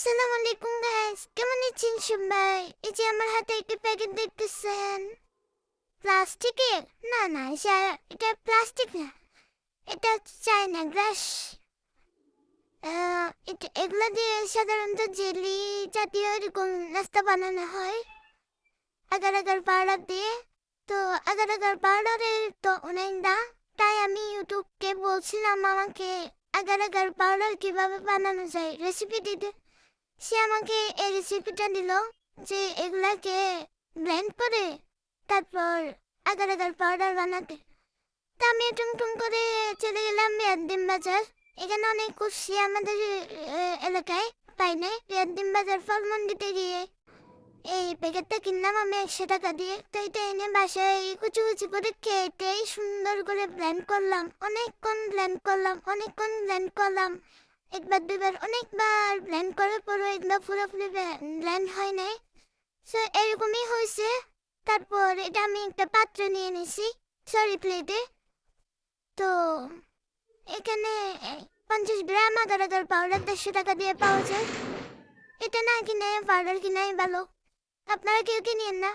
সালাম আলাইকুম গাইস, কেমন আছেন সবাই? এই যে আমার হাতে একটি প্যাকেট দেখতেছেন, প্লাস্টিকের। না না, এটা প্লাস্টিক না, এটা হচ্ছে চায়না গ্লাস। এগুলা দিয়ে সাধারণত জেলি জাতীয় এরকম নাস্তা বানানো হয় আগার আগার পাউডার দিয়ে। তো আগার আগার পাউডারের তো অনেক দাম, তাই আমি ইউটিউবকে বলছিলাম আমাকে আগার আগার পাউডার কিভাবে বানানো যায় রেসিপি দিতে। সে আমাকে এই রেসিপিটা দিল যে এগুলাকে ব্লেন্ড করে তারপর আগার আগার পাউডার বানাতে। তা আমি টুং টুং করে চলে গেলাম রিয়াদ্দিন বাজার। এখানে অনেক খুশি আমাদের এলাকায় পাই নাই। রিয়াদ্দিন বাজার ফলমন্ডিতে গিয়ে এই প্যাকেটটা কিনলাম আমি 100 টাকা দিয়ে। তো এটা এনে বাসায় কুচি কুচি করে কেটে সুন্দর করে ব্লেন্ড করলাম, অনেকক্ষণ ব্লেন্ড করলাম। একবার দুবার অনেকবার ব্লেন্ড করার পরও এগুলো পুরোপুরি ব্লেন্ড হয় নাই। সো এরকমই হয়েছে। তারপর এটা আমি একটা পাত্রে নিয়ে নিছি, সরি প্লেটে। তো এখানে 50 গ্রাম আগার আগার পাউডার 150 টাকা দিয়ে পাওয়া যায়। এটা না কিনে পাউডার কিনাই ভালো। আপনারা কেউ কিনেন না।